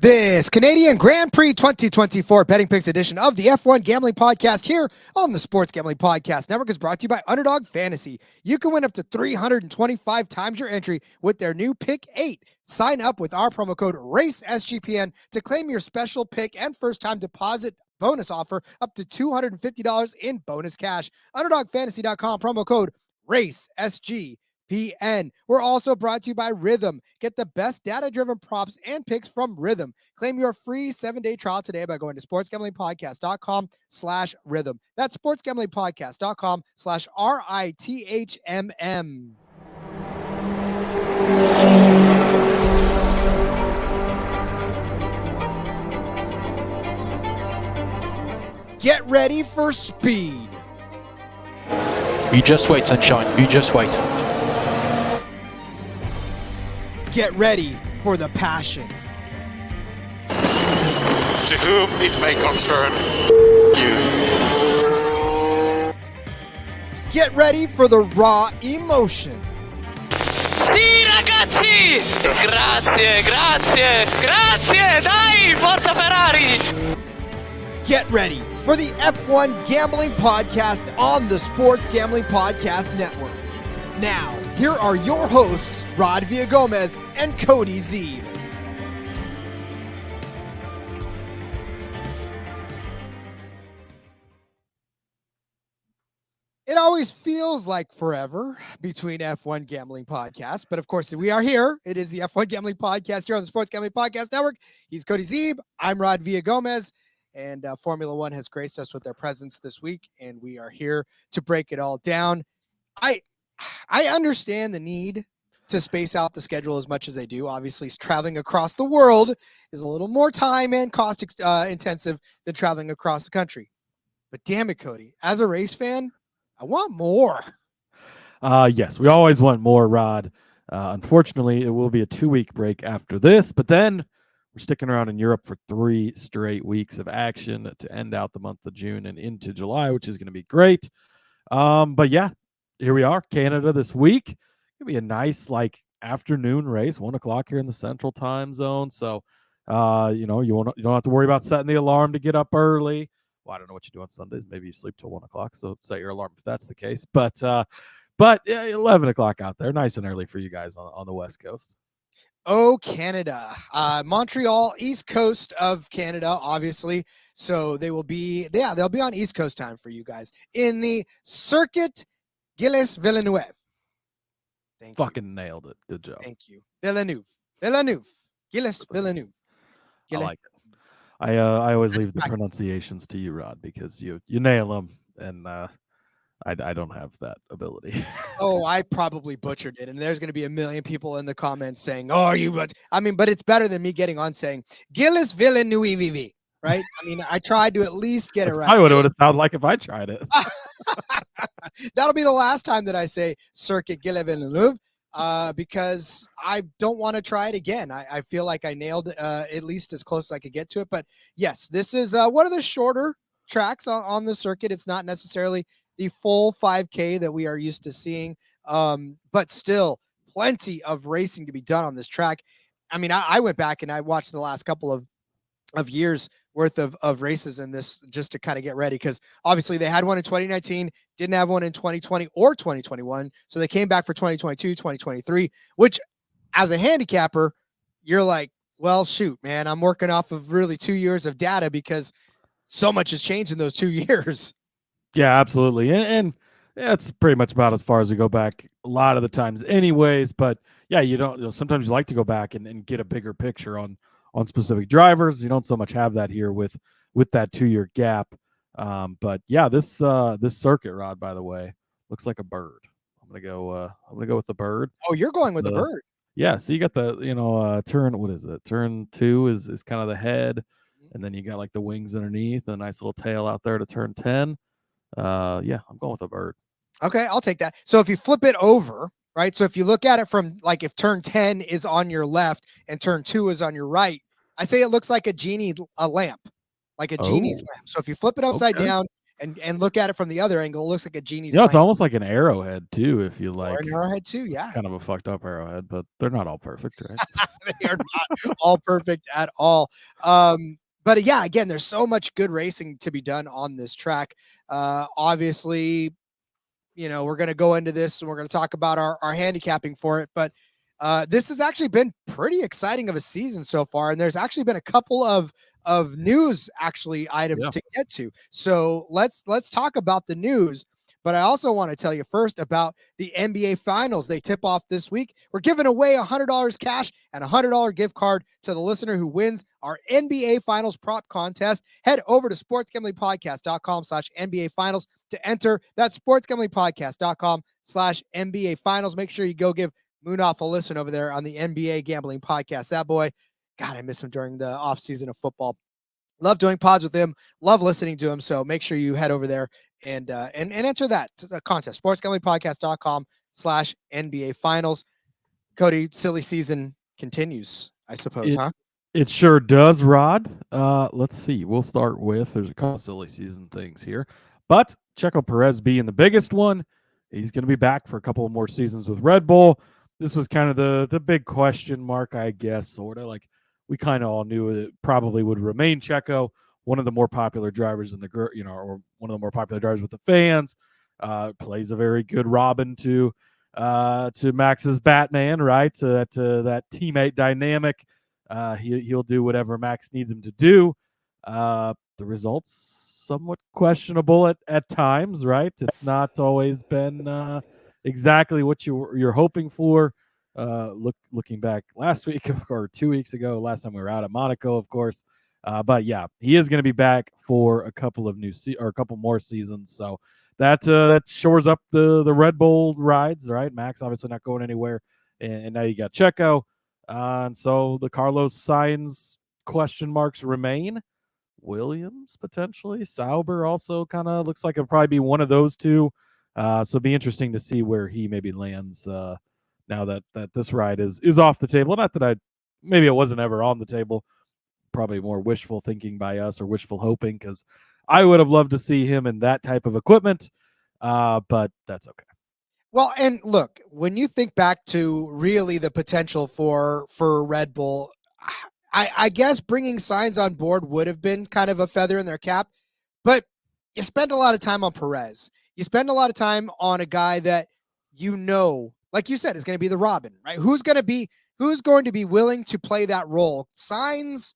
This Canadian Grand Prix 2024 Betting Picks edition of the F1 Gambling Podcast here on the Sports Gambling Podcast Network is brought to you by Underdog Fantasy. You can win up to 325 times your entry with their new Pick 8. Sign up with our promo code RACESGPN to claim your special pick and first-time deposit bonus offer up to $250 in bonus cash. UnderdogFantasy.com, promo code RACESGPN. We're also brought to you by Rhythm. Get the best data-driven props and picks from Rhythm. Claim your free 7-day trial today by going to sportsgamblingpodcast.com/rhythm. That's sportsgamblingpodcast.com/RITHMM. Get ready for speed. You just wait, sunshine. You just wait. Get ready for the passion. To whom it may concern you. Get ready for the raw emotion. Sì, ragazzi! Grazie, grazie, grazie! Dai, forza Ferrari! Get ready for the F1 Gambling Podcast on the Sports Gambling Podcast Network. Now, here are your hosts, Rod Villagomez and Cody Zeeb. It always feels like forever between F1 Gambling Podcast, but of course we are here. It is the F1 Gambling Podcast here on the Sports Gambling Podcast Network. He's Cody Zeeb. I'm Rod Villagomez, and Formula One has graced us with their presence this week, and we are here to break it all down. I understand the need to space out the schedule as much as they do. Obviously, traveling across the world is a little more time and cost intensive than traveling across the country. But damn it, Cody, as a race fan, I want more. Yes, we always want more, Rod. Unfortunately, it will be a 2-week break after this, but then we're sticking around in Europe for 3 straight weeks of action to end out the month of June and into July, which is going to be great. But yeah, here we are, Canada this week. It'll be a nice afternoon race, 1:00 here in the Central Time Zone. So, you don't have to worry about setting the alarm to get up early. Well, I don't know what you do on Sundays. Maybe you sleep till 1:00. So set your alarm if that's the case. But 11:00 out there, nice and early for you guys on the West Coast. Oh, Canada, Montreal, East Coast of Canada, obviously. So they'll be on East Coast time for you guys in the Circuit Gilles Villeneuve. Fucking nailed it. Good job. Thank you. Villeneuve. Gilles Villeneuve. I like it. I always leave the pronunciations to you, Rod, because you nail them, and I don't have that ability. Oh, I probably butchered it, and there's going to be a million people in the comments saying, "Oh, but it's better than me getting on saying Gilles Villeneuve, right? I mean, I tried to at least get it right. Probably what it would have sounded like if I tried it. That'll be the last time that I say Circuit Gilles Villeneuve, because I don't want to try it again. I feel like I nailed at least as close as I could get to it. But yes, this is one of the shorter tracks on the circuit. It's not necessarily the full 5K that we are used to seeing, but still plenty of racing to be done on this track. I mean, I went back and I watched the last couple of years worth of races in this just to kind of get ready, because obviously they had one in 2019, didn't have one in 2020 or 2021, so they came back for 2022, 2023, which as a handicapper, you're like, well, shoot, man, I'm working off of really 2 years of data because so much has changed in those 2 years. Yeah, absolutely. And yeah, it's pretty much about as far as we go back a lot of the times anyways. But yeah, sometimes you like to go back and get a bigger picture on specific drivers. You don't so much have that here with that 2-year gap. But yeah, this circuit, Rod, by the way, looks like a bird. I'm gonna go with the bird. Oh, you're going with the bird. Yeah, so you got the turn, what is it? Turn 2 is kind of the head, and then you got like the wings underneath and a nice little tail out there to turn 10. Yeah, I'm going with a bird. Okay, I'll take that. So if you flip it over, right? So if you look at it from if turn 10 is on your left and turn 2 is on your right, I say it looks like a lamp, like a genie's lamp. So if you flip it upside down and look at it from the other angle. It looks like a genie's Yeah, it's lamp. almost like an arrowhead too, if you Or like. an arrowhead too, yeah. It's kind of a fucked up arrowhead, but they're not all perfect, right? They are not all perfect at all. But yeah, again, there's so much good racing to be done on this track. Obviously, we're going to go into this and we're going to talk about our handicapping for it. But this has actually been pretty exciting of a season so far. And there's actually been a couple of news items to get to. So let's talk about the news. But I also want to tell you first about the NBA Finals. They tip off this week. We're giving away $100 cash and a $100 gift card to the listener who wins our NBA Finals prop contest. Head over to sportsgamblingpodcast.com/NBA Finals to enter. That's sportsgamblingpodcast.com/NBA Finals. Make sure you go give Munaf a listen over there on the NBA Gambling Podcast. That boy, God, I miss him during the offseason of football. Love doing pods with him. Love listening to him. So make sure you head over there and enter that contest. sportsgamblingpodcast.com/NBA Finals. Cody, silly season continues, I suppose, huh? It sure does, Rod. Let's see. We'll start with, there's a couple silly season things here, but Checo Perez being the biggest one. He's going to be back for a couple of more seasons with Red Bull. This was kind of the big question mark, I guess, sort of like we kind of all knew it probably would remain Checo, one of the more popular drivers in the or one of the more popular drivers with the fans. Plays a very good Robin to Max's Batman, right? So that teammate dynamic. He'll do whatever Max needs him to do. The results somewhat questionable at times, right? It's not always been exactly what you're hoping for. Looking back last week or 2 weeks ago, last time we were out at Monaco, of course. But yeah, he is going to be back for a couple of a couple more seasons. So that shores up the Red Bull rides, right? Max obviously not going anywhere, and now you got Checo, and so the Carlos Sainz question marks remain. Williams potentially, Sauber also kind of looks like it'll probably be one of those two. So it'll be interesting to see where he maybe lands. Now that this ride is off the table. Not that maybe it wasn't ever on the table. Probably more wishful thinking by us or wishful hoping, because I would have loved to see him in that type of equipment, but that's okay. Well, and look, when you think back to really the potential for Red Bull, I guess bringing Sainz on board would have been kind of a feather in their cap, but you spend a lot of time on Perez. You spend a lot of time on a guy that like you said, is going to be the Robin, right? Who's going to be willing to play that role? Sainz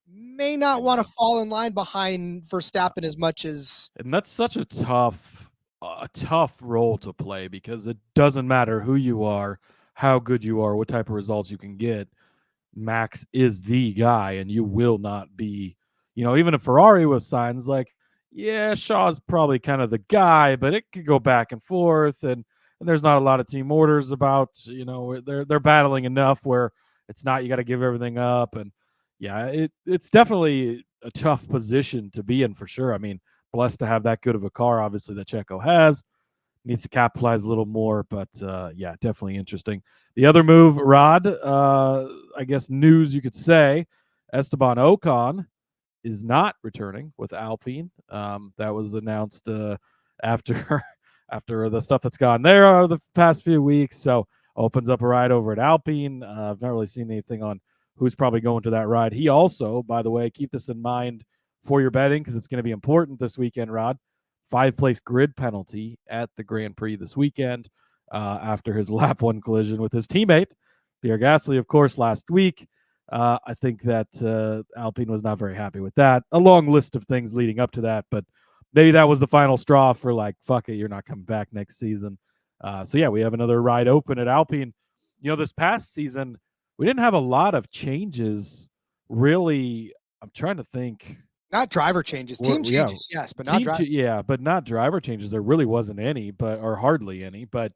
may not want to fall in line behind Verstappen as much as. And that's such a tough role to play, because it doesn't matter who you are, how good you are, what type of results you can get. Max is the guy, and you will not be, even if Ferrari was Sainz, like, yeah, Shaw's probably kind of the guy, but it could go back and forth, and there's not a lot of team orders about, they're battling enough where it's not, you got to give everything up. And yeah, it's definitely a tough position to be in for sure. I mean, blessed to have that good of a car, obviously, that Checo has. Needs to capitalize a little more, but yeah, definitely interesting. The other move, Rod, I guess news you could say, Esteban Ocon is not returning with Alpine. That was announced after the stuff that's gone there the past few weeks. So opens up a ride over at Alpine. I've not really seen anything on who's probably going to that ride. He also, by the way, keep this in mind for your betting, because it's going to be important this weekend, Rod. 5-place grid penalty at the Grand Prix this weekend after his lap 1 collision with his teammate, Pierre Gasly, of course, last week. I think that Alpine was not very happy with that. A long list of things leading up to that, but maybe that was the final straw for like, fuck it, you're not coming back next season. So yeah, we have another ride open at Alpine. This past season, we didn't have a lot of changes, really. I'm trying to think. Not driver changes, team changes, yes, but not driver. But not driver changes. There really wasn't any, or hardly any. But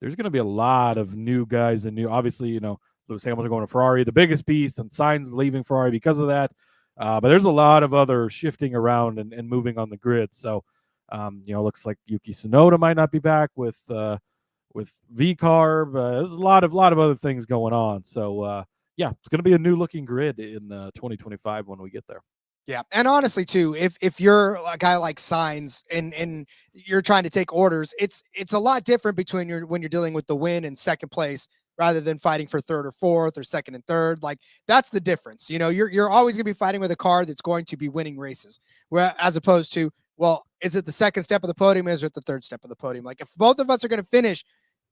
there's going to be a lot of new guys and obviously, Lewis Hamilton going to Ferrari, the biggest piece, and Sainz leaving Ferrari because of that. But there's a lot of other shifting around and moving on the grid. So, looks like Yuki Tsunoda might not be back with VCARB. There's a lot of other things going on. So, yeah, it's going to be a new looking grid in 2025 when we get there. Yeah, and honestly too, if you're a guy like Signs and you're trying to take orders, it's a lot different between when you're dealing with the win and second place rather than fighting for third or fourth or second and third. Like that's the difference. You're always going to be fighting with a car that's going to be winning races, where as opposed to, well, is it the second step of the podium or is it the third step of the podium? Like if both of us are going to finish,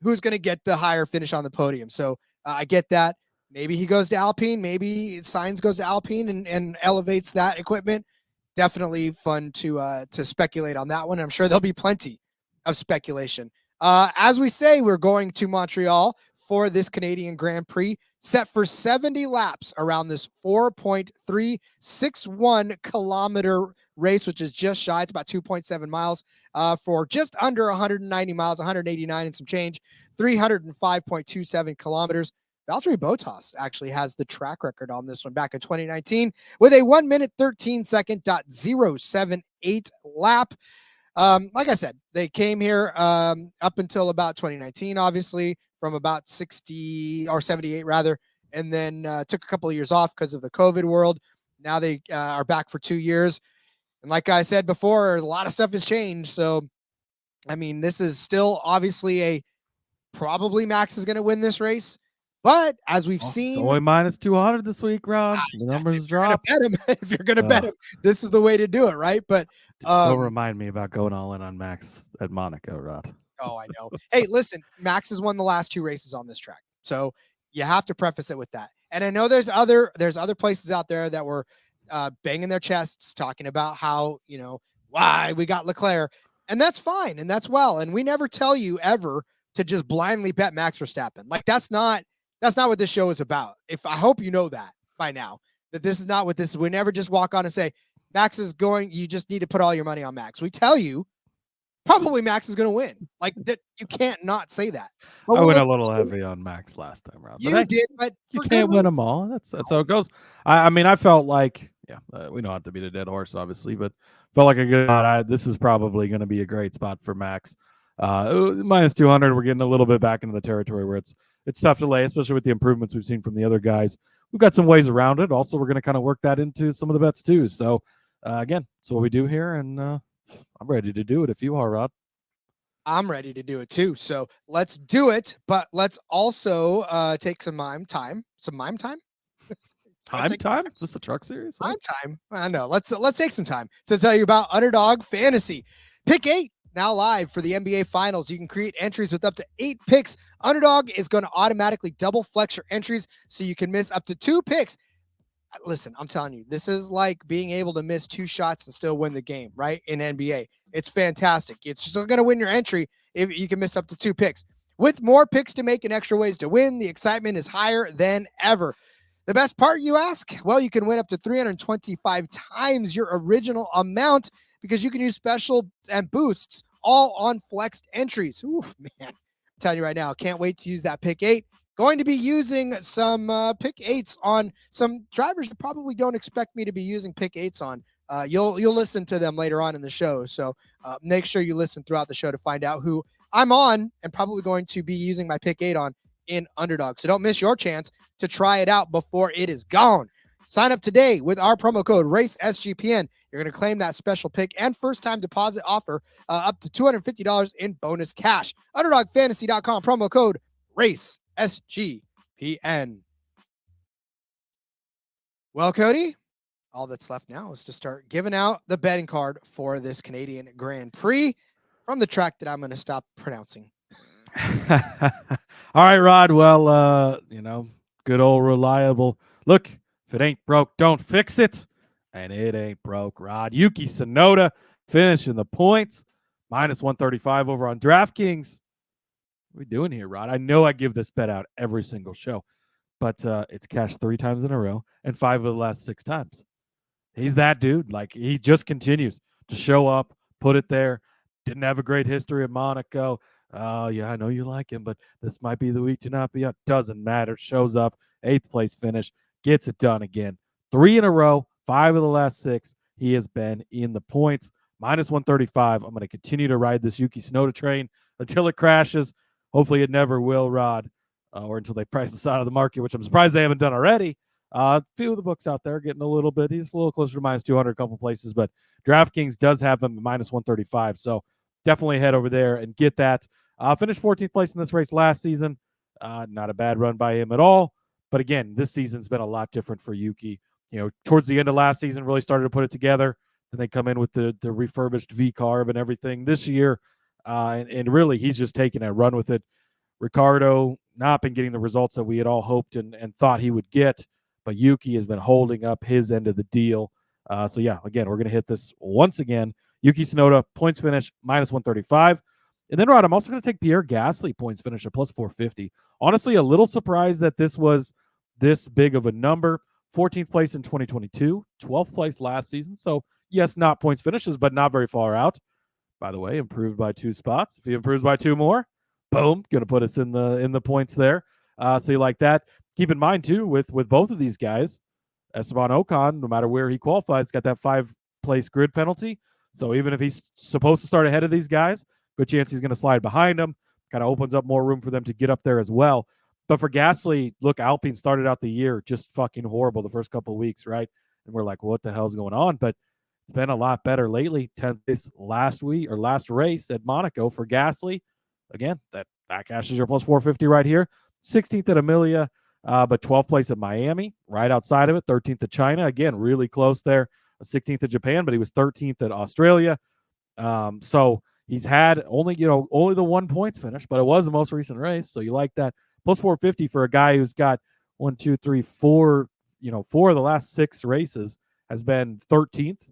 who's going to get the higher finish on the podium? So I get that. Maybe he goes to Alpine. Maybe Sainz goes to Alpine and elevates that equipment. Definitely fun to speculate on that one. I'm sure there'll be plenty of speculation. As we say, we're going to Montreal for this Canadian Grand Prix, set for 70 laps around this 4.361 kilometer race, which is just shy. It's about 2.7 miles for just under 190 miles, 189 and some change, 305.27 kilometers. Valtteri Bottas actually has the track record on this one back in 2019 with a 1 minute 13 second .078 lap. Like I said, they came here up until about 2019, obviously from about 60 or 78 rather, and then took a couple of years off because of the COVID world. Now they are back for 2 years. And like I said before, a lot of stuff has changed. So, I mean, this is still obviously probably Max is going to win this race. But as we've seen, only minus 200 this week, Ron. The numbers drop. If you're going to bet him, this is the way to do it, right? But don't remind me about going all in on Max at Monaco, Rod. Oh, I know. Hey, listen, Max has won the last 2 races on this track, so you have to preface it with that. And I know there's other places out there that were banging their chests talking about how why we got Leclerc, and that's fine and that's well. And we never tell you ever to just blindly bet Max Verstappen. Like that's not what this show is about. I hope you know that by now, that this is not what this is. We never just walk on and say, Max is going, you just need to put all your money on Max. We tell you, probably Max is going to win. Like that, you can't not say that. But I went a little heavy on Max last time around. You did, but you can't win them all. That's how it goes. I mean, I felt like, we don't have to beat a dead horse, obviously, but felt like a good spot. This is probably going to be a great spot for Max. Minus 200, we're getting a little bit back into the territory where it's tough to lay, especially with the improvements we've seen from the other guys. We've got some ways around it. Also, we're going to kind of work that into some of the bets too. So, again, that's what we do here, and I'm ready to do it if you are, Rod. I'm ready to do it too. So let's do it, but let's also take some mime time. Some mime time? Time? Is this a truck series? Mime time? I know. Let's take some time to tell you about Underdog Fantasy. Pick 8. Now live for the NBA Finals. You can create entries with up to 8 picks. Underdog is going to automatically double flex your entries so you can miss up to 2 picks. Listen, I'm telling you, this is like being able to miss 2 shots and still win the game, right? In NBA. It's fantastic. It's still going to win your entry if you can miss up to 2 picks. With more picks to make and extra ways to win, the excitement is higher than ever. The best part, you ask? Well, you can win up to 325 times your original amount because you can use special and boosts all on flexed entries. Ooh, man. I'm telling you right now, can't wait to use that pick 8. Going to be using some pick 8s on some drivers that probably don't expect me to be using pick 8s on. You'll listen to them later on in the show. So make sure you listen throughout the show to find out who I'm on and probably going to be using my pick 8 on in Underdog. So don't miss your chance to try it out before it is gone. Sign up today with our promo code RACESGPN. You're going to claim that special pick and first-time deposit offer up to $250 in bonus cash. UnderdogFantasy.com, promo code RACESGPN. Well, Cody, all that's left now is to start giving out the betting card for this Canadian Grand Prix from the track that I'm going to stop pronouncing. All right, Rod. Well, good old reliable. Look, if it ain't broke, don't fix it. And it ain't broke, Rod. Yuki Tsunoda finishing the points. Minus 135 over on DraftKings. What are we doing here, Rod? I know I give this bet out every single show, but it's cashed 3 times in a row and 5 of the last 6 times. He's that dude. Like, he just continues to show up, put it there. Didn't have a great history at Monaco. Yeah, I know you like him, but this might be the week to not be up. Doesn't matter. Shows up, 8th place finish, gets it done again. 3 in a row, 5 of the last 6. He has been in the points. Minus 135. I'm going to continue to ride this Yuki Tsunoda train until it crashes. Hopefully it never will, Rod, or until they price us out of the market, which I'm surprised they haven't done already. A few of the books out there getting a little bit. He's a little closer to minus 200 a couple places, but DraftKings does have him minus 135. So definitely head over there and get that. Finished 14th place in this race last season. Not a bad run by him at all. But again, this season's been a lot different for Yuki. Towards the end of last season, really started to put it together. Then they come in with the refurbished V-carb and everything this year. And really, he's just taking a run with it. Ricardo not been getting the results that we had all hoped and thought he would get, but Yuki has been holding up his end of the deal. So yeah, again, we're going to hit this once again. Yuki Tsunoda, points finish, minus 135. And then, Rod, I'm also going to take Pierre Gasly, points finish at plus 450. Honestly, a little surprised that this was this big of a number. 14th place in 2022, 12th place last season. So yes, not points finishes, but not very far out. By the way, improved by 2 spots. If he improves by 2 more, boom, going to put us in the points there. So you like that. Keep in mind, too, with both of these guys, Esteban Ocon, no matter where he qualifies, got that 5-place grid penalty. So even if he's supposed to start ahead of these guys, good chance he's going to slide behind them. Kind of opens up more room for them to get up there as well. But for Gasly, look, Alpine started out the year just fucking horrible the first couple of weeks, right? And we're like, what the hell's going on? But it's been a lot better lately. 10th this last race at Monaco for Gasly. Again, that cashes your plus 450 right here. 16th at Amelia, but 12th place at Miami, right outside of it. 13th at China. Again, really close there. 16th at Japan, but he was 13th at Australia. So he's had only the 1 points finish, but it was the most recent race. So you like that. Plus 450 for a guy who's got 4 of the last 6 races has been 13th.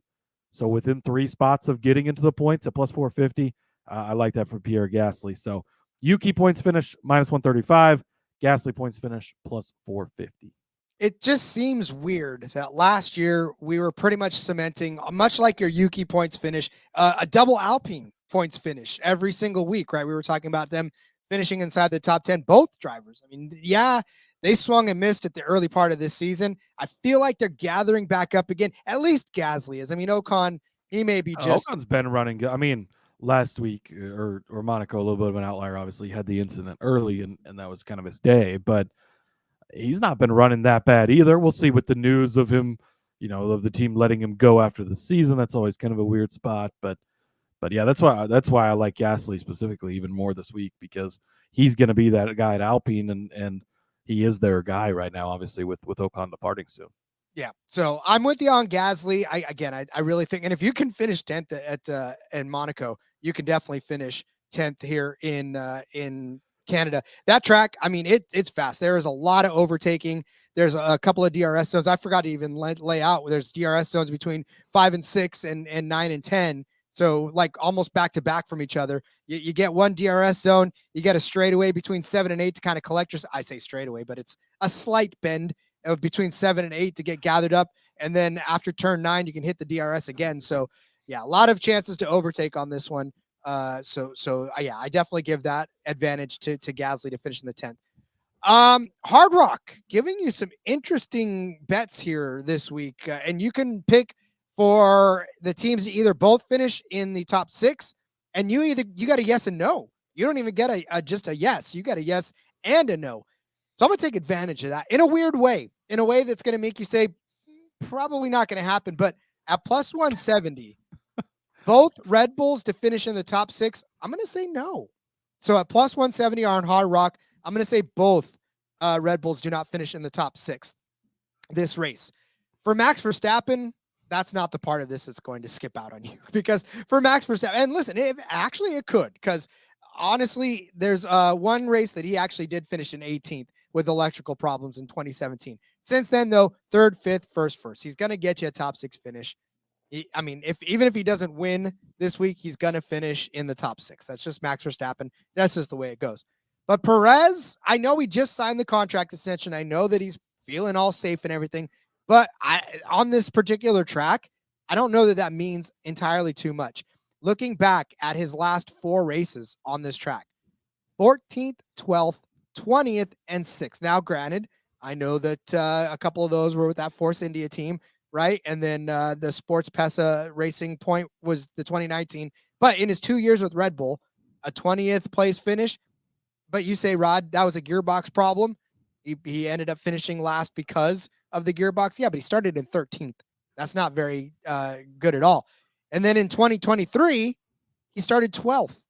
So within 3 spots of getting into the points at plus 450. I like that for Pierre Gasly. So Yuki points finish minus 135. Gasly points finish plus 450. It just seems weird that last year we were pretty much cementing, much like your Yuki points finish, a double Alpine points finish every single week, right? We were talking about them finishing inside the top 10, both drivers. I mean, yeah, they swung and missed at the early part of this season. I feel like they're gathering back up again. At least Gasly is. I mean, Ocon, he may be just. Ocon's been running. I mean, last week or Monaco, a little bit of an outlier. Obviously, he had the incident early, and that was kind of his day. But he's not been running that bad either. We'll see with the news of him, of the team letting him go after the season. That's always kind of a weird spot. But yeah, that's why I like Gasly specifically even more this week, because he's going to be that guy at Alpine, and he is their guy right now, obviously, with Ocon departing soon. Yeah, so I'm with you on Gasly. I really think, and if you can finish 10th at Monaco, you can definitely finish 10th here in Canada. That track, I mean, it's fast. There is a lot of overtaking. There's a couple of DRS zones. I forgot to even lay out. There's DRS zones between 5 and 6 and 9 and 10. So like almost back to back from each other. You get one DRS zone. You get a straightaway between 7 and 8 to kind of collect your. I say straightaway, but it's a slight bend between 7 and 8 to get gathered up. And then after turn 9, you can hit the DRS again. So yeah, a lot of chances to overtake on this one. Yeah, I definitely give that advantage to Gasly to finish in the 10th. Hard Rock giving you some interesting bets here this week, and you can pick for the teams to either both finish in the top 6, and you got a yes and no. You don't even get just a yes. You got a yes and a no. So I'm gonna take advantage of that in a weird way, in a way that's gonna make you say probably not gonna happen. But at plus 170. Both Red Bulls to finish in the top 6, I'm going to say no. So at plus 170 on Hard Rock, I'm going to say both Red Bulls do not finish in the top 6 this race. For Max Verstappen, that's not the part of this that's going to skip out on you. Because for Max Verstappen, and listen, it could. Because honestly, there's one race that he actually did finish in 18th with electrical problems in 2017. Since then, though, 3rd, 5th, 1st. He's going to get you a top 6 finish. I mean, even if he doesn't win this week, he's going to finish in the top 6. That's just Max Verstappen. That's just the way it goes. But Perez, I know he just signed the contract extension. I know that he's feeling all safe and everything. But on this particular track, I don't know that means entirely too much. Looking back at his last 4 races on this track, 14th, 12th, 20th, and 6th. Now, granted, I know that a couple of those were with that Force India team, right? And then the Sports Pesa Racing Point was the 2019. But in his 2 years with Red Bull, a 20th place finish. But you say, Rod, that was a gearbox problem. He ended up finishing last because of the gearbox. Yeah, but he started in 13th. That's not very good at all. And then in 2023, he started 12th,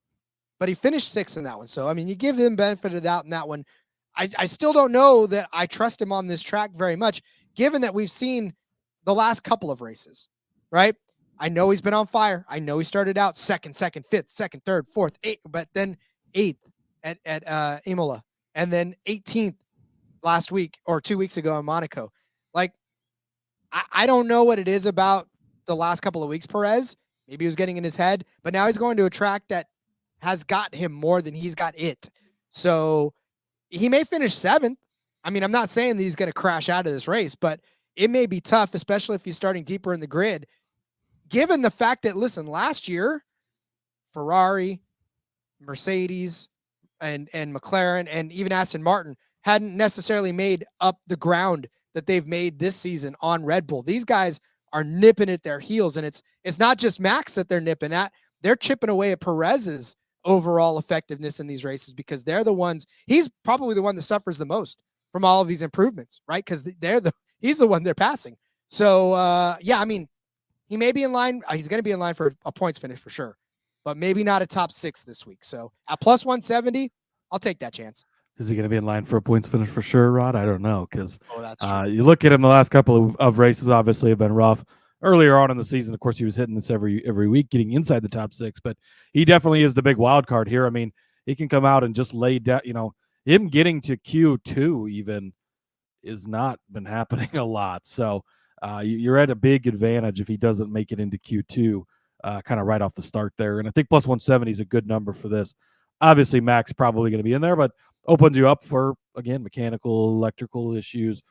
but he finished 6th in that one. So, I mean, you give him benefit of the doubt in that one. I still don't know that I trust him on this track very much, given that we've seen the last couple of races, right? I know he's been on fire. I know he started out second, fifth, second, third, fourth, eighth, but then 8th at Imola, and then 18th last week or 2 weeks ago in Monaco. Like, I don't know what it is about the last couple of weeks, Perez. Maybe he was getting in his head, but now he's going to a track that has got him more than he's got it. So he may finish 7th. I mean, I'm not saying that he's going to crash out of this race, but it may be tough, especially if he's starting deeper in the grid, given the fact that, listen, last year, Ferrari, Mercedes, and McLaren, and even Aston Martin hadn't necessarily made up the ground that they've made this season on Red Bull. These guys are nipping at their heels, and it's not just Max that they're nipping at. They're chipping away at Perez's overall effectiveness in these races because they're the ones, he's probably the one that suffers the most from all of these improvements, right? Because he's the one they're passing. So, yeah, I mean, he may be in line. He's going to be in line for a points finish for sure, but maybe not a top 6 this week. So at plus 170, I'll take that chance. Is he going to be in line for a points finish for sure, Rod? I don't know, because you look at him, the last couple of races obviously have been rough. Earlier on in the season, of course, he was hitting this every week, getting inside the top 6, but he definitely is the big wild card here. I mean, he can come out and just lay down, him getting to Q2 even is not been happening a lot. So you're at a big advantage if he doesn't make it into Q2 kind of right off the start there. And I think plus 170 is a good number for this. Obviously, Max probably going to be in there, but opens you up for, again, mechanical, electrical issues,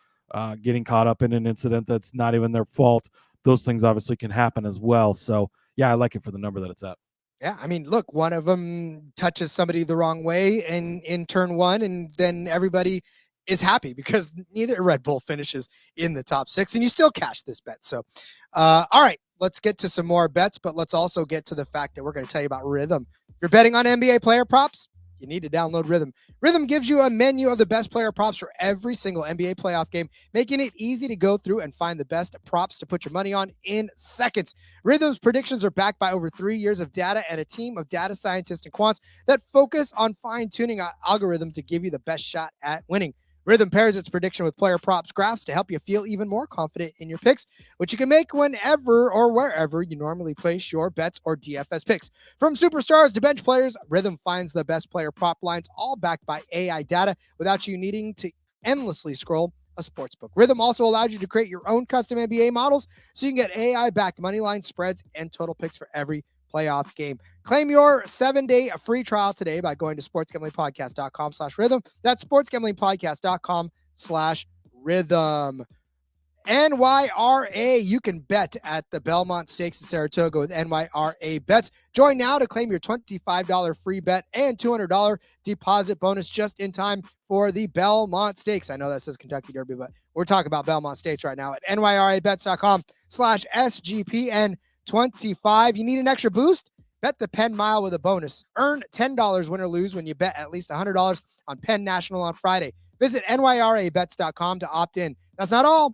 getting caught up in an incident that's not even their fault. Those things obviously can happen as well. So, yeah, I like it for the number that it's at. Yeah, I mean, look, one of them touches somebody the wrong way in turn 1, and then everybody is happy because neither Red Bull finishes in the top 6, and you still cash this bet. So, all right, let's get to some more bets, but let's also get to the fact that we're going to tell you about Rhythm. If you're betting on NBA player props, you need to download Rhythm. Rhythm gives you a menu of the best player props for every single NBA playoff game, making it easy to go through and find the best props to put your money on in seconds. Rhythm's predictions are backed by over 3 years of data and a team of data scientists and quants that focus on fine-tuning an algorithm to give you the best shot at winning. Rhythm pairs its prediction with player props graphs to help you feel even more confident in your picks, which you can make whenever or wherever you normally place your bets or DFS picks. From superstars to bench players, Rhythm finds the best player prop lines, all backed by AI data, without you needing to endlessly scroll a sportsbook. Rhythm also allows you to create your own custom NBA models, so you can get AI-backed money line spreads and total picks for every playoff game. Claim your 7-day free trial today by going to sportsgamblingpodcast.com/rhythm. That's sportsgamblingpodcast.com/rhythm. NYRA, you can bet at the Belmont Stakes in Saratoga with NYRA Bets. Join now to claim your $25 free bet and $200 deposit bonus just in time for the Belmont Stakes. I know that says Kentucky Derby, but we're talking about Belmont Stakes right now at nyrabets.com/SGPN25. You need an extra boost? Bet the Penn Mile with a bonus. Earn $10 win or lose when you bet at least $100 on Penn National on Friday. Visit nyrabets.com to opt in. That's not all.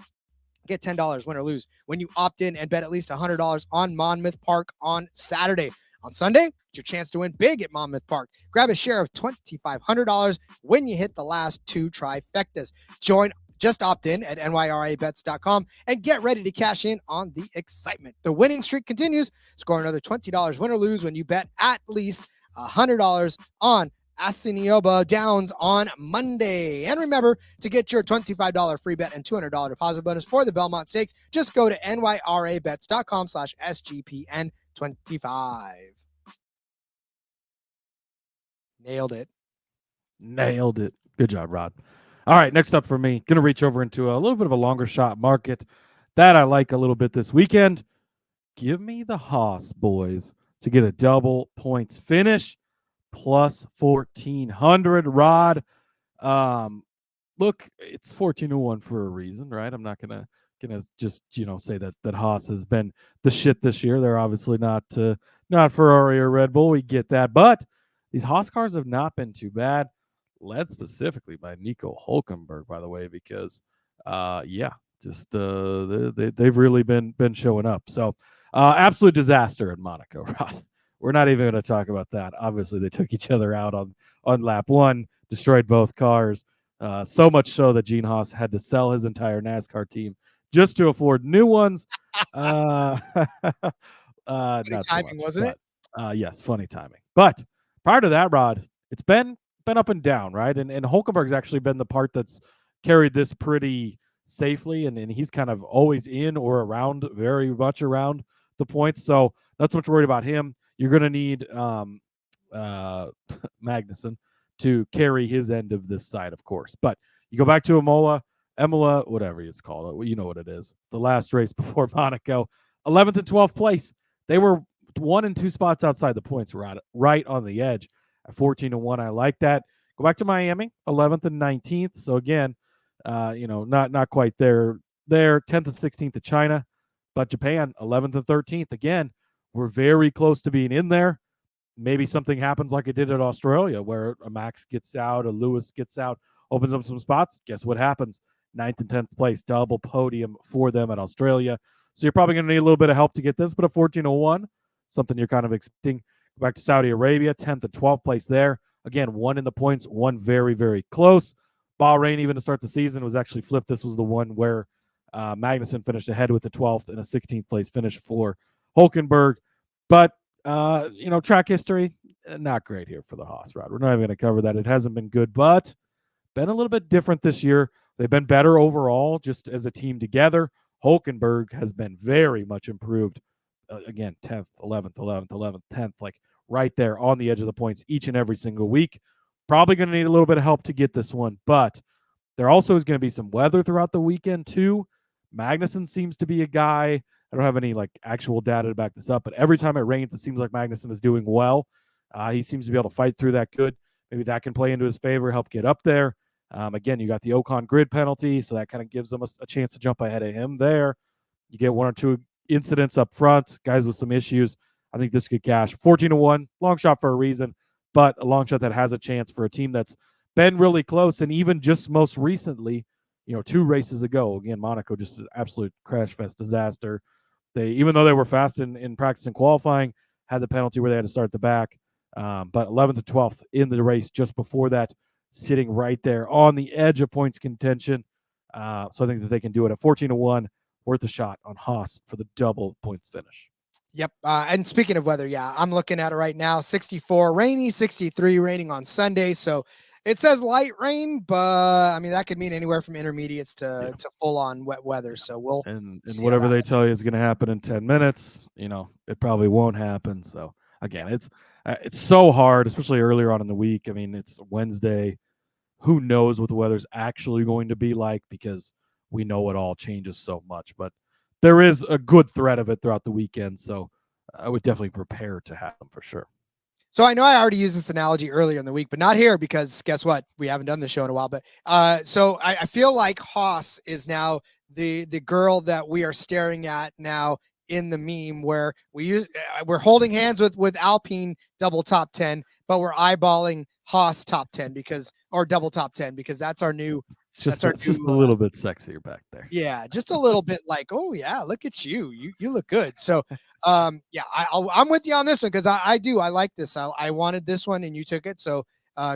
Get $10 win or lose when you opt in and bet at least $100 on Monmouth Park on Saturday. On Sunday, it's your chance to win big at Monmouth Park. Grab a share of $2,500 when you hit the last 2 trifectas. Just opt in at nyrabets.com and get ready to cash in on the excitement. The winning streak continues. Score another $20 win or lose when you bet at least $100 on Asinioba Downs on Monday. And remember, to get your $25 free bet and $200 deposit bonus for the Belmont Stakes, just go to nyrabets.com/SGPN25. Nailed it. Good job, Rod. All right, next up for me, going to reach over into a little bit of a longer shot market that I like a little bit this weekend. Give me the Haas boys to get a double points finish. Plus 1,400, Rod. Look, it's 14-1 for a reason, right? I'm not gonna just say that Haas has been the shit this year. They're obviously not Ferrari or Red Bull. We get that, but these Haas cars have not been too bad. Led specifically by Nico Hülkenberg, by the way, because Just they've really been showing up. So absolute disaster in Monaco, Rod. We're not even going to talk about that. Obviously, they took each other out on lap one, destroyed both cars. So much so that Gene Haas had to sell his entire NASCAR team just to afford new ones. Funny Not so timing, much, wasn't it? yes, funny timing. But prior to that, Rod, it's been up and down, right? And Hulkenberg's actually been the part that's carried this pretty safely, and he's kind of always in or around, very much around the points. So not so much worried about him. You're going to need Magnussen to carry his end of this side, of course. But you go back to Imola, whatever it's called. You know what it is. The last race before Monaco, 11th and 12th place. They were 1 and 2 spots outside the points, right on the edge at 14-1. I like that. Go back to Miami, 11th and 19th. So again, not quite there. 10th and 16th to China, but Japan, 11th and 13th. Again, we're very close to being in there. Maybe something happens like it did at Australia, where a Max gets out, a Lewis gets out, opens up some spots. Guess what happens? 9th and 10th place, double podium for them at Australia. So you're probably going to need a little bit of help to get this, but a 14-1, something you're kind of expecting. Go back to Saudi Arabia, 10th and 12th place there. Again, 1 in the points, 1 very, very close. Bahrain, even to start the season, was actually flipped. This was the one where Magnussen finished ahead with the 12th and a 16th place finish for Hulkenberg. But, track history, not great here for the Haas, Rod. We're not even going to cover that. It hasn't been good, but been a little bit different this year. They've been better overall, just as a team together. Hulkenberg has been very much improved. Again, 10th, 11th, 11th, 11th, 10th, like right there on the edge of the points each and every single week. Probably going to need a little bit of help to get this one, but there also is going to be some weather throughout the weekend too. Magnussen seems to be a guy. I don't have any actual data to back this up, but every time it rains, it seems like Magnussen is doing well. He seems to be able to fight through that good. Maybe that can play into his favor, help get up there. Again, you got the Ocon grid penalty, so that kind of gives them a chance to jump ahead of him there. You get 1 or 2 incidents up front, guys with some issues. I think this could cash. 14-1, long shot for a reason, but a long shot that has a chance for a team that's been really close. And even just most recently, 2 races ago, again, Monaco, just an absolute crash fest disaster. Even though they were fast in practice and qualifying, had the penalty where they had to start the back. But 11th to 12th in the race just before that, sitting right there on the edge of points contention. So I think that they can do it at 14-1, worth a shot on Haas for the double points finish. Yep. And speaking of weather, I'm looking at it right now. 64 rainy, 63 raining on Sunday. So it says light rain, but I mean, that could mean anywhere from intermediates to full on wet weather. So we'll and whatever they tell you is going to happen in 10 minutes, it probably won't happen. So again, it's so hard, especially earlier on in the week. I mean, it's Wednesday. Who knows what the weather's actually going to be like, because we know it all changes so much, but there is a good thread of it throughout the weekend. So I would definitely prepare to have them for sure. So I know I already used this analogy earlier in the week, but not here, because guess what? We haven't done the show in a while. But so I feel like Haas is now the girl that we are staring at now in the meme, where we're holding hands with Alpine double top 10, but we're eyeballing Haas top 10 or double top 10, because that's our new. It's just a little bit sexier back there. Yeah, just a little bit like, oh yeah, look at you. You look good. So I'm with you on this one, because I like this. I wanted this one and you took it. So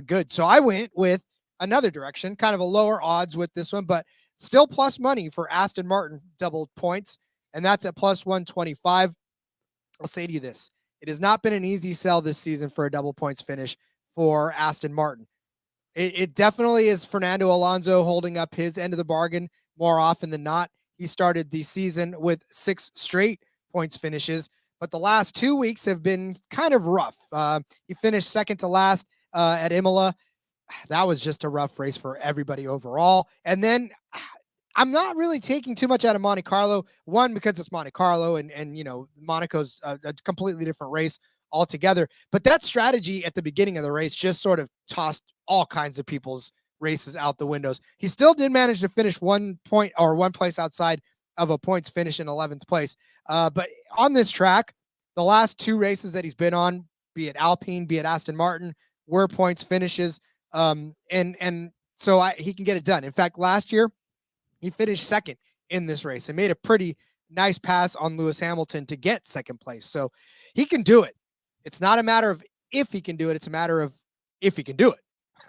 good. So I went with another direction, kind of a lower odds with this one, but still plus money for Aston Martin double points. And that's at plus 125. I'll say to you this. It has not been an easy sell this season for a double points finish for Aston Martin. It definitely is Fernando Alonso holding up his end of the bargain more often than not. He started the season with 6 straight points finishes, but the last 2 weeks have been kind of rough. He finished second to last at Imola. That was just a rough race for everybody overall. And then I'm not really taking too much out of Monte Carlo. One, because it's Monte Carlo, and Monaco's a completely different race altogether. But that strategy at the beginning of the race just sort of tossed all kinds of people's races out the windows. He still did manage to finish 1 point or 1 place outside of a points finish in 11th place. But on this track, the last 2 races that he's been on, be it Alpine, be it Aston Martin, were points finishes. And so he can get it done. In fact, last year he finished second in this race and made a pretty nice pass on Lewis Hamilton to get second place. So he can do it. It's not a matter of if he can do it. It's a matter of if he can do it.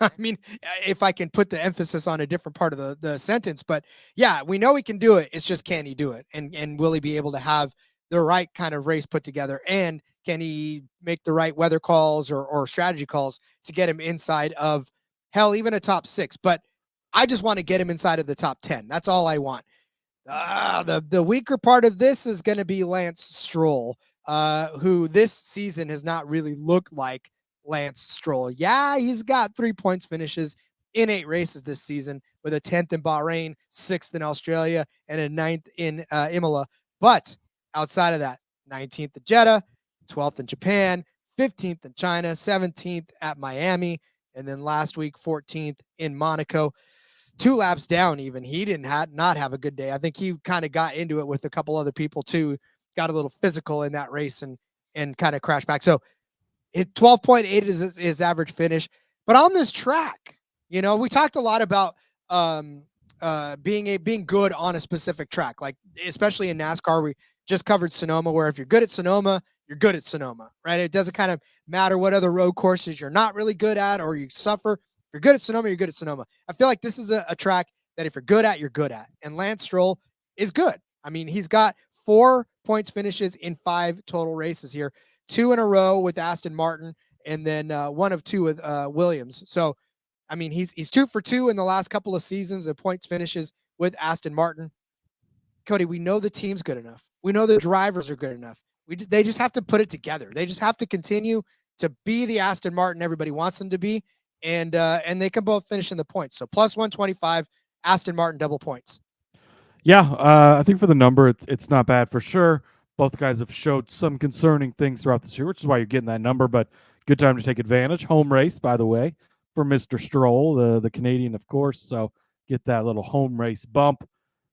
I mean, if I can put the emphasis on a different part of the sentence, but yeah, we know he can do it. It's just, can he do it? And will he be able to have the right kind of race put together? And can he make the right weather calls or strategy calls to get him inside of, hell, even a top 6? But I just want to get him inside of the top 10. That's all I want. The weaker part of this is going to be Lance Stroll, who this season has not really looked like Lance Stroll. Yeah, he's got 3 points finishes in 8 races this season, with a 10th in Bahrain, 6th in Australia, and a 9th in Imola. But outside of that, 19th at Jeddah, 12th in Japan, 15th in China, 17th at Miami, and then last week, 14th in Monaco. 2 laps down even. He not have a good day. I think he kind of got into it with a couple other people too, got a little physical in that race and kind of crashed back. So 12.8 is his average finish. But on this track, you know, we talked a lot about being good on a specific track, like especially in NASCAR. We just covered Sonoma, where if you're good at Sonoma, you're good at Sonoma, right? It doesn't kind of matter what other road courses you're not really good at or you suffer. If you're good at Sonoma, you're good at Sonoma. I feel like this is a track that if you're good at, you're good at. And Lance Stroll is good. I mean, he's got 4 points finishes in 5 total races here, 2 in a row with Aston Martin, and then 1 of 2 with Williams. So, I mean, he's 2 for 2 in the last couple of seasons of points finishes with Aston Martin. Cody, we know the team's good enough. We know the drivers are good enough. They just have to put it together. They just have to continue to be the Aston Martin everybody wants them to be, and they can both finish in the points. So plus 125, Aston Martin double points. Yeah, I think for the number, it's not bad for sure. Both guys have showed some concerning things throughout this year, which is why you're getting that number, but good time to take advantage. Home race, by the way, for Mr. Stroll, the Canadian, of course, so get that little home race bump,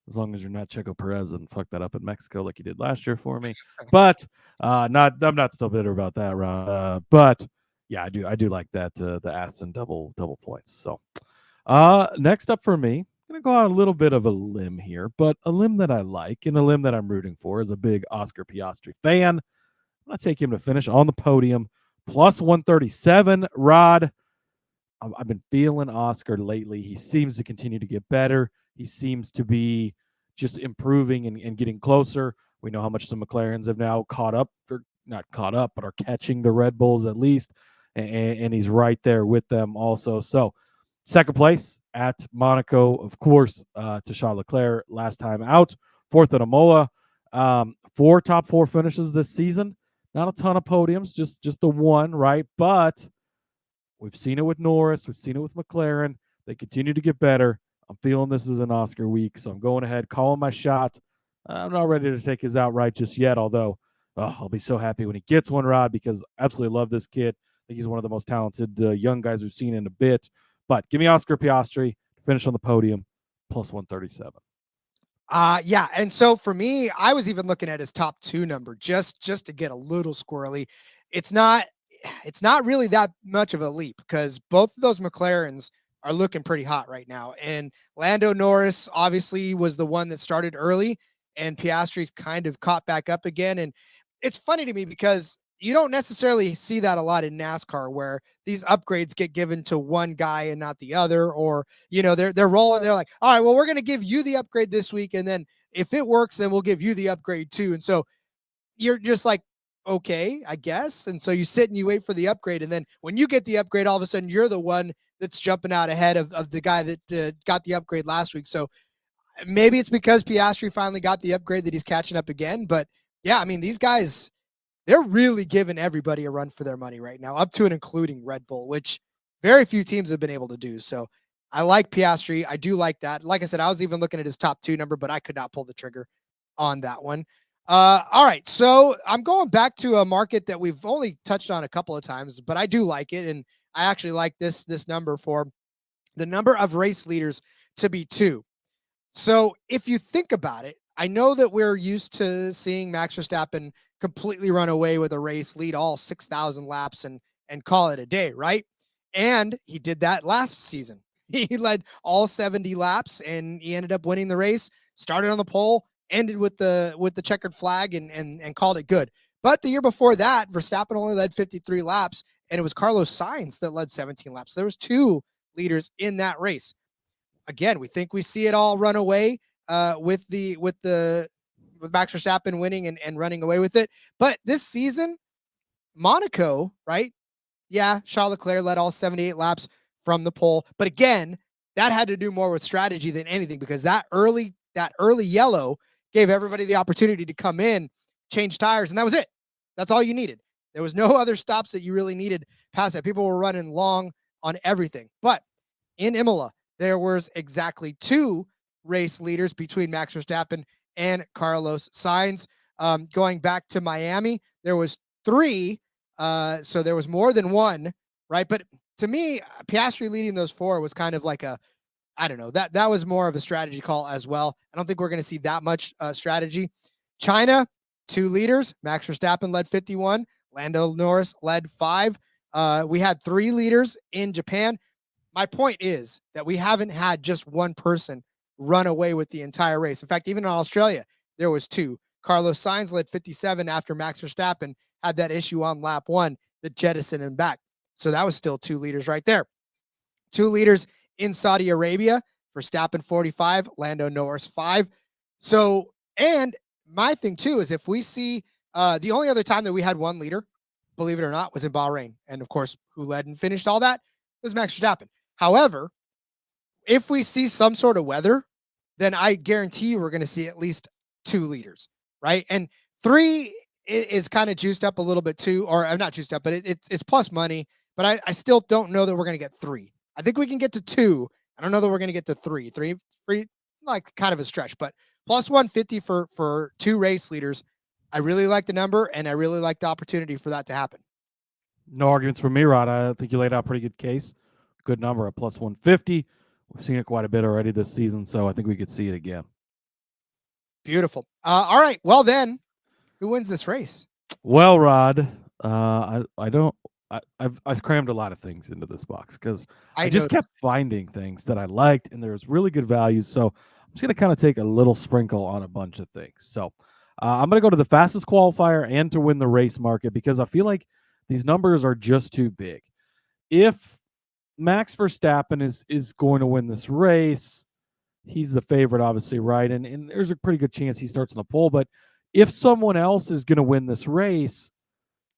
as long as you're not Checo Perez and fuck that up in Mexico like you did last year for me. But I'm not still bitter about that, Ron. But yeah, I do like that, the Aston double points. So next up for me, I'm going to go on a little bit of a limb here, but a limb that I like and a limb that I'm rooting for as a big Oscar Piastri fan. I'm going to take him to finish on the podium, plus 137. Rod, I've been feeling Oscar lately. He seems to continue to get better. He seems to be just improving and getting closer. We know how much the McLarens have now caught up, or not caught up, but are catching the Red Bulls at least, and he's right there with them also. So second place at Monaco, of course, to Charles Leclerc last time out. 4th at Imola. 4 top 4 finishes this season. Not a ton of podiums, just the one, right? But we've seen it with Norris. We've seen it with McLaren. They continue to get better. I'm feeling this is an Oscar week, so I'm going ahead, calling my shot. I'm not ready to take his outright just yet, although I'll be so happy when he gets one, Rod, because I absolutely love this kid. I think he's one of the most talented young guys we've seen in a bit. But give me Oscar Piastri to finish on the podium, plus 137. Yeah, and so for me, I was even looking at his top 2 number just to get a little squirrely. It's not really that much of a leap, because both of those McLarens are looking pretty hot right now. And Lando Norris obviously was the one that started early, and Piastri's kind of caught back up again. And it's funny to me because you don't necessarily see that a lot in NASCAR, where these upgrades get given to one guy and not the other, or, you know, they're rolling. They're like, all right, well, we're going to give you the upgrade this week, and then if it works, then we'll give you the upgrade too. And so you're just like, okay, I guess. And so you sit and you wait for the upgrade. And then when you get the upgrade, all of a sudden you're the one that's jumping out ahead of the guy that got the upgrade last week. So maybe it's because Piastri finally got the upgrade that he's catching up again. But yeah, I mean, these guys, they're really giving everybody a run for their money right now, up to and including Red Bull, which very few teams have been able to do. So I like Piastri. I do like that. Like I said, I was even looking at his top 2 number, but I could not pull the trigger on that one. All right, so I'm going back to a market that we've only touched on a couple of times, but I do like it, and I actually like this number for the number of race leaders to be 2. So if you think about it, I know that we're used to seeing Max Verstappen completely run away with a race, lead all 6,000 laps, and call it a day, right? And he did that last season. He led all 70 laps, and he ended up winning the race. started on the pole, ended with the checkered flag, and called it good. But the year before that, Verstappen only led 53 laps, and it was Carlos Sainz that led 17 laps. There was 2 leaders in that race. Again, we think we see it all run away with Max Verstappen winning and running away with it. But this season, Monaco, right? Yeah, Charles Leclerc led all 78 laps from the pole. But again, that had to do more with strategy than anything, because that early yellow gave everybody the opportunity to come in, change tires, and that was it. That's all you needed. There was no other stops that you really needed past that. People were running long on everything. But in Imola, there was exactly 2 race leaders between Max Verstappen and Carlos Sainz. Going back to Miami, there was 3. So there was more than 1, right? But to me, Piastri leading those 4 was kind of like I don't know, that was more of a strategy call as well. I don't think we're going to see that much strategy. China, 2 leaders. Max Verstappen led 51. Lando Norris led 5. We had 3 leaders in Japan. My point is that we haven't had just one person run away with the entire race. In fact, even in Australia, there was 2. Carlos Sainz led 57 after Max Verstappen had that issue on lap 1 that jettisoned him back. So that was still 2 leaders right there. 2 leaders in Saudi Arabia, Verstappen 45, Lando Norris 5. So, and my thing too is if we see the only other time that we had 1 leader, believe it or not, was in Bahrain. And of course, who led and finished all that was Max Verstappen. However, if we see some sort of weather, then I guarantee you we're going to see at least 2 leaders, right? And 3 is kind of juiced up a little bit too, or not juiced up, but it's plus money. But I still don't know that we're going to get 3. I think we can get to 2. I don't know that we're going to get to 3. 3, like kind of a stretch, but plus 150 for 2 race leaders. I really like the number, and I really like the opportunity for that to happen. No arguments from me, Rod. I think you laid out a pretty good case. Good number at plus 150. We've seen it quite a bit already this season, so I think we could see it again. Beautiful. All right. Well, then, who wins this race? Well, Rod, I've crammed a lot of things into this box because I just kept finding things that I liked, and there's really good values. So I'm just going to kind of take a little sprinkle on a bunch of things. So I'm going to go to the fastest qualifier and to win the race market because I feel like these numbers are just too big. If Max Verstappen is going to win this race, he's the favorite, obviously, right? And there's a pretty good chance he starts on the pole. But if someone else is going to win this race,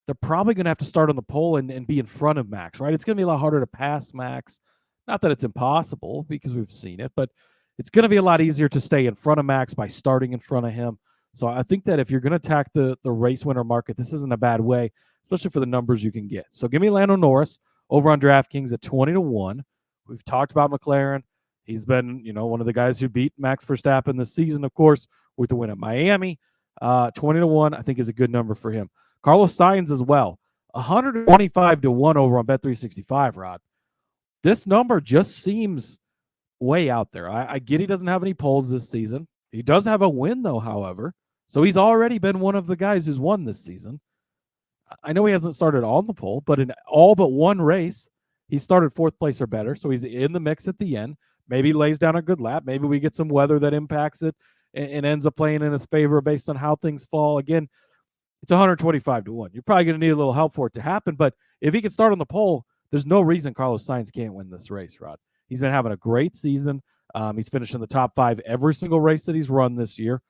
they're probably going to have to start on the pole and be in front of Max, right? It's going to be a lot harder to pass Max. Not that it's impossible because we've seen it, but it's going to be a lot easier to stay in front of Max by starting in front of him. So I think that if you're going to attack the race winner market, this isn't a bad way, especially for the numbers you can get. So give me Lando Norris over on DraftKings at 20-1. We've talked about McLaren. He's been, one of the guys who beat Max Verstappen this season, of course, with the win at Miami. 20-1, I think, is a good number for him. Carlos Sainz as well, 125-1 over on Bet365, Rod. This number just seems way out there. I get he doesn't have any poles this season. He does have a win, though, however. So he's already been one of the guys who's won this season. I know he hasn't started on the pole, but in all but one race, he started 4th place or better. So he's in the mix at the end. Maybe he lays down a good lap. Maybe we get some weather that impacts it and ends up playing in his favor based on how things fall. Again, it's 125-1. You're probably going to need a little help for it to happen. But if he can start on the pole, there's no reason Carlos Sainz can't win this race, Rod. He's been having a great season. He's finished in the top 5 every single race that he's run this year,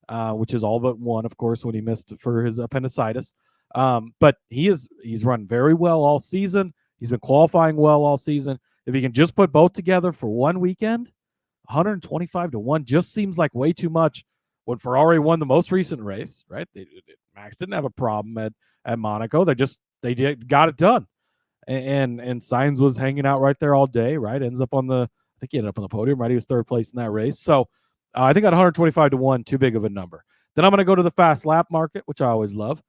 which is all but one, of course, when he missed for his appendicitis. But he's run very well all season. He's been qualifying well all season. If he can just put both together for one weekend, 125-1 just seems like way too much when Ferrari won the most recent race, right? Max didn't have a problem at Monaco. They got it done. And Sainz was hanging out right there all day, right? I think he ended up on the podium, right? He was 3rd place in that race. So I think at 125-1, too big of a number. Then I'm going to go to the fast lap market, which I always love.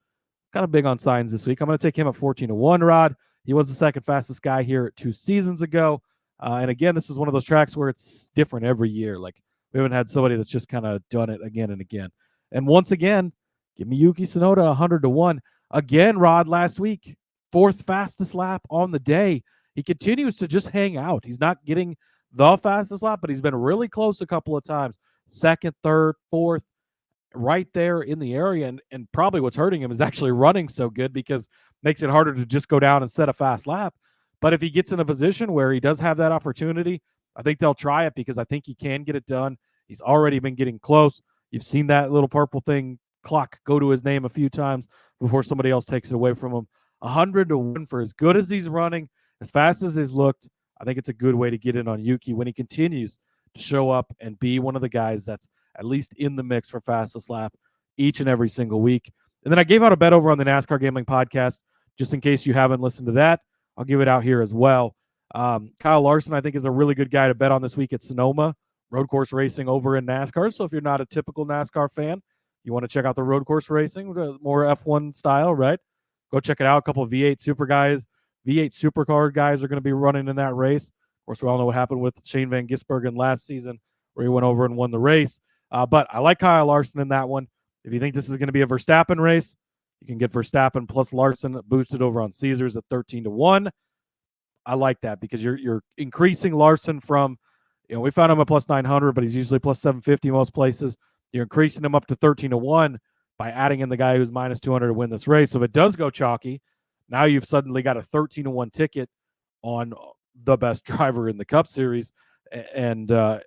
Kind of big on Sainz this week. I'm going to take him at 14-1, Rod. He was the 2nd fastest guy here 2 seasons ago. And again, this is one of those tracks where it's different every year. Like, we haven't had somebody that's just kind of done it again and again. And once again, give me Yuki Tsunoda 100-1. Again, Rod, last week, 4th fastest lap on the day. He continues to just hang out. He's not getting the fastest lap, but he's been really close a couple of times. second, third, fourth, right there in the area. And probably what's hurting him is actually running so good, because it makes it harder to just go down and set a fast lap. But if he gets in a position where he does have that opportunity, I think they'll try it, because I think he can get it done. He's already been getting close. You've seen that little purple thing clock go to his name a few times before somebody else takes it away from him. 100-1 for as good as he's running, as fast as he's looked. I think it's a good way to get in on Yuki when he continues to show up and be one of the guys that's at least in the mix for fastest lap each and every single week. And then I gave out a bet over on the NASCAR Gambling Podcast, just in case you haven't listened to that. I'll give it out here as well. Kyle Larson, I think, is a really good guy to bet on this week at Sonoma, road course racing over in NASCAR. So if you're not a typical NASCAR fan, you want to check out the road course racing, more F1 style, right? Go check it out. A couple of V8 supercar guys are going to be running in that race. Of course, we all know what happened with Shane Van Gisbergen last season, where he went over and won the race. But I like Kyle Larson in that one. If you think this is going to be a Verstappen race, you can get Verstappen plus Larson boosted over on Caesars at 13-1. I like that, because you're increasing Larson from, we found him at plus 900, but he's usually plus 750 most places. You're increasing him up to 13-1 by adding in the guy who's minus 200 to win this race. So if it does go chalky, now you've suddenly got a 13-1 ticket on the best driver in the Cup Series, and at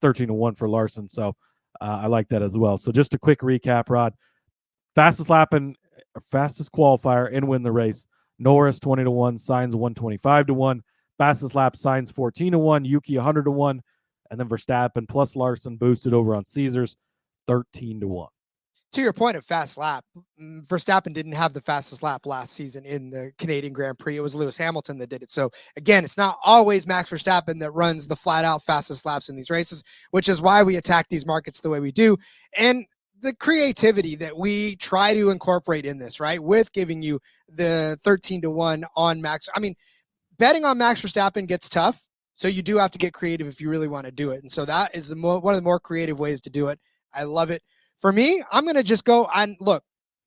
13-1 for Larson. So I like that as well. So just a quick recap, Rod. Fastest lap and fastest qualifier and win the race: Norris 20-1, Sainz 125-1. Fastest lap, Sainz 14-1, Yuki 100-1, and then Verstappen plus Larson boosted over on Caesars 13-1. To your point of fast lap, Verstappen didn't have the fastest lap last season in the Canadian Grand Prix. It was Lewis Hamilton that did it. So again, it's not always Max Verstappen that runs the flat out fastest laps in these races, which is why we attack these markets the way we do. And the creativity that we try to incorporate in this, right? With giving you the 13-1 on Max. I mean, betting on Max Verstappen gets tough. So you do have to get creative if you really want to do it. And so that is one of the more creative ways to do it. I love it. For me, I'm going to just go and look.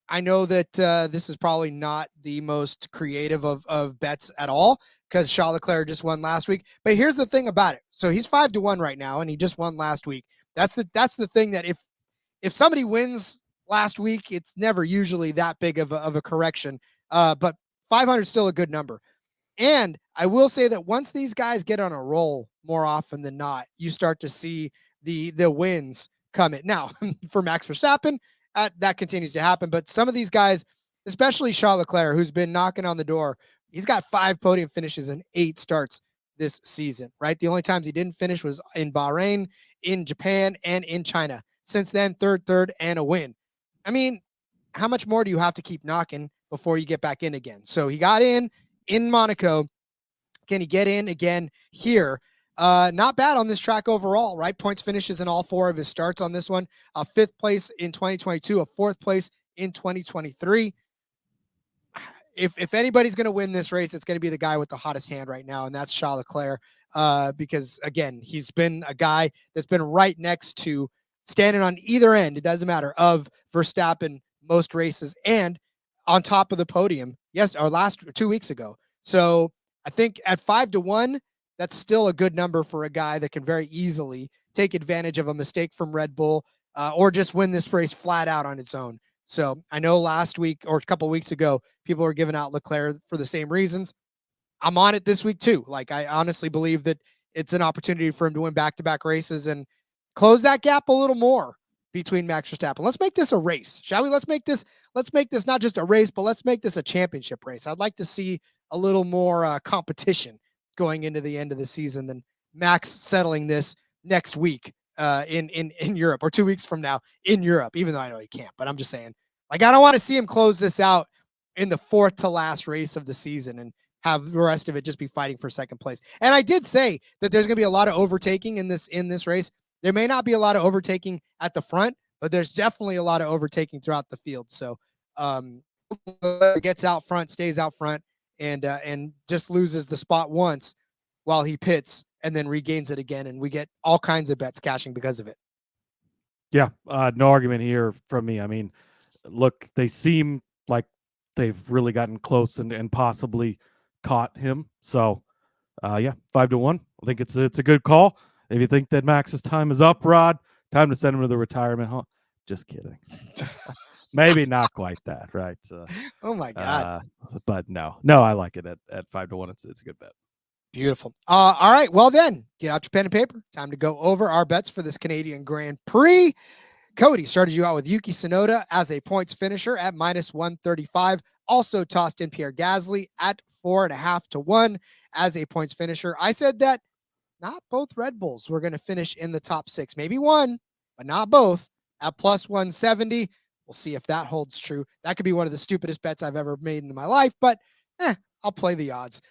I know that this is probably not the most creative of bets at all, because Charles Leclerc just won last week. But here's the thing about it. So he's 5-1 right now, and he just won last week. That's the thing, that if somebody wins last week, it's never usually that big of a correction. But 500 is still a good number. And I will say that once these guys get on a roll, more often than not, you start to see the wins come in. Now, for Max Verstappen, that continues to happen. But some of these guys, especially Charles Leclerc, who's been knocking on the door, he's got 5 podium finishes and 8 starts this season, right? The only times he didn't finish was in Bahrain, in Japan, and in China. Since then, third, and a win. I mean, how much more do you have to keep knocking before you get back in again? So he got in Monaco. Can he get in again here? Not bad on this track overall, right? Points finishes in all 4 of his starts on this one. A 5th place in 2022, a 4th place in 2023. If anybody's going to win this race, it's going to be the guy with the hottest hand right now, and that's Charles Leclerc. Because again, he's been a guy that's been right next to, standing on either end, it doesn't matter, of Verstappen most races, and on top of the podium, last 2 weeks ago. So I think at 5-1, that's still a good number for a guy that can very easily take advantage of a mistake from Red Bull, or just win this race flat out on its own. So I know last week or a couple weeks ago, people were giving out Leclerc for the same reasons. I'm on it this week too. Like, I honestly believe that it's an opportunity for him to win back-to-back races and close that gap a little more between Max Verstappen. Let's make this a race, shall we? Let's make this not just a race, but let's make this a championship race. I'd like to see a little more competition going into the end of the season than Max settling this next week in Europe, or 2 weeks from now in Europe, even though I know he can't. But I'm just saying, like, I don't want to see him close this out in the 4th to last race of the season and have the rest of it just be fighting for second place. And I did say that there's going to be a lot of overtaking in this race. There may not be a lot of overtaking at the front, but there's definitely a lot of overtaking throughout the field. So gets out front, stays out front, and just loses the spot once while he pits, and then regains it again. And we get all kinds of bets cashing because of it. Yeah, no argument here from me. I mean, look, they seem like they've really gotten close and possibly caught him. So, 5-1. I think it's a good call. If you think that Max's time is up, Rod, Time to send him to the retirement home. Just kidding. Maybe not quite that, right? Oh my God. But no, I like it at 5-1. It's a good bet. Beautiful. All right. Well, then get out your pen and paper. Time to go over our bets for this Canadian Grand Prix. Cody started you out with Yuki Tsunoda as a points finisher at -135. Also tossed in Pierre Gasly at 4.5 to 1 as a points finisher. I said that not both Red Bulls were going to finish in the top 6. Maybe one, but not both at +170. We'll see if that holds true. That could be one of the stupidest bets I've ever made in my life, but I'll play the odds.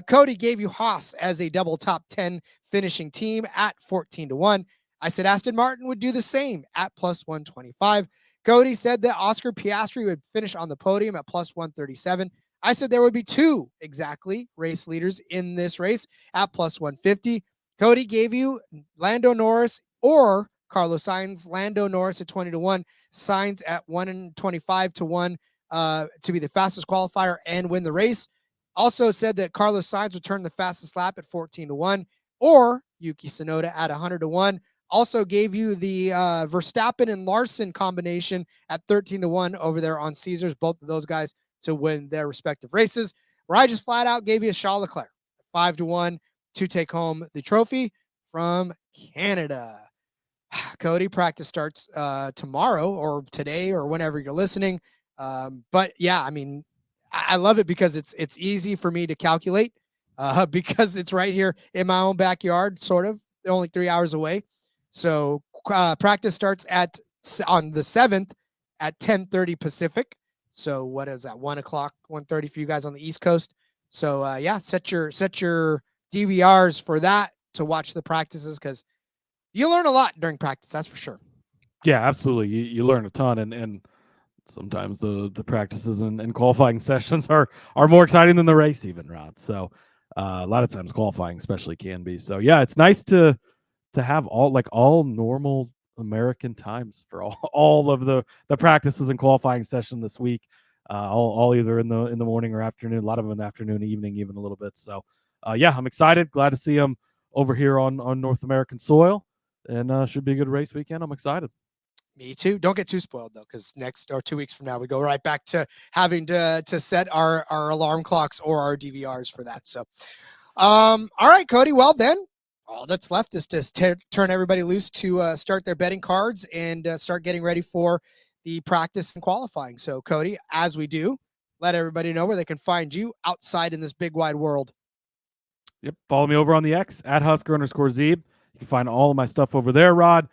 Cody gave you Haas as a double top 10 finishing team at 14 to 1. I said Aston Martin would do the same at +125. Cody said that Oscar Piastri would finish on the podium at +137. I said there would be 2 exactly race leaders in this race at +150. Cody gave you Lando Norris or Carlos Sainz. Lando Norris at 20 to 1. Sainz at 125 to 1 to be the fastest qualifier and win the race. Also said that Carlos Sainz would turn the fastest lap at 14 to 1 or Yuki Tsunoda at 100 to 1. Also gave you the Verstappen and Larson combination at 13 to 1 over there on Caesars. Both of those guys to win their respective races. Where I just flat out gave you a Charles Leclerc 5 to 1 to take home the trophy from Canada. Cody, practice starts tomorrow or today or whenever you're listening. But yeah, I mean, I love it because it's easy for me to calculate because it's right here in my own backyard, sort of. They're only 3 hours away. So practice starts on the 7th at 10:30 Pacific. So what is that? 1 o'clock, 1:30 for you guys on the East Coast. So yeah, set your DVRs for that to watch the practices because you learn a lot during practice. That's for sure. Yeah, absolutely. You learn a ton, and sometimes the practices and qualifying sessions are more exciting than the race, even, Rod. So a lot of times qualifying especially can be. So yeah, it's nice to have all normal American times for all of the practices and qualifying session this week. All either in the morning or afternoon. A lot of them in the afternoon, evening, even a little bit. So yeah, I'm excited. Glad to see them over here on North American soil, and should be a good race weekend. I'm excited. Me too. Don't get too spoiled though, because next or 2 weeks from now we go right back to having to set our alarm clocks or our DVRs for that. So, all right, Cody. Well, then all that's left is to turn everybody loose to start their betting cards and start getting ready for the practice and qualifying. So, Cody, as we do, let everybody know where they can find you outside in this big wide world. Yep. Follow me over on the X at Husker_Zeeb. You can find all of my stuff over there, Rod.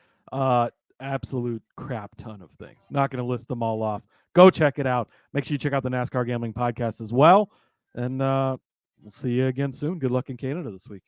Absolute crap ton of things. Not going to list them all off. Go check it out. Make sure you check out the NASCAR Gambling Podcast as well. And we'll see you again soon. Good luck in Canada this week.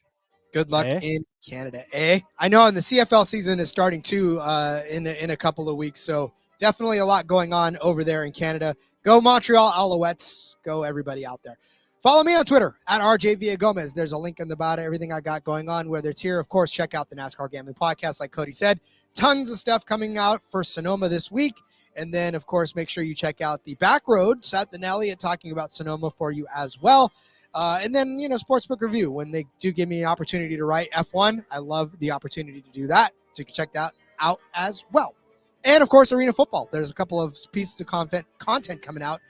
Good luck in Canada. I know, and the CFL season is starting too in a couple of weeks. So definitely a lot going on over there in Canada. Go Montreal Alouettes. Go everybody out there. Follow me on Twitter at RJ Villagomez. There's a link in the bottom, everything I got going on, whether it's here. Of course, check out the NASCAR Gambling Podcast, like Cody said. Tons of stuff coming out for Sonoma this week. And then, of course, make sure you check out the Back Road, Seth and Elliott talking about Sonoma for you as well. And then, Sportsbook Review, when they do give me an opportunity to write F1, I love the opportunity to do that. So you can check that out as well. And, of course, Arena Football. There's a couple of pieces of content coming out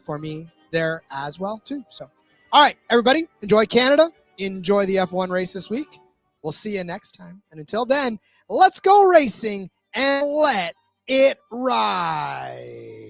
for me there as well, too. So, all right, everybody, enjoy Canada. Enjoy the F1 race this week. We'll see you next time. And until then, let's go racing and let it ride.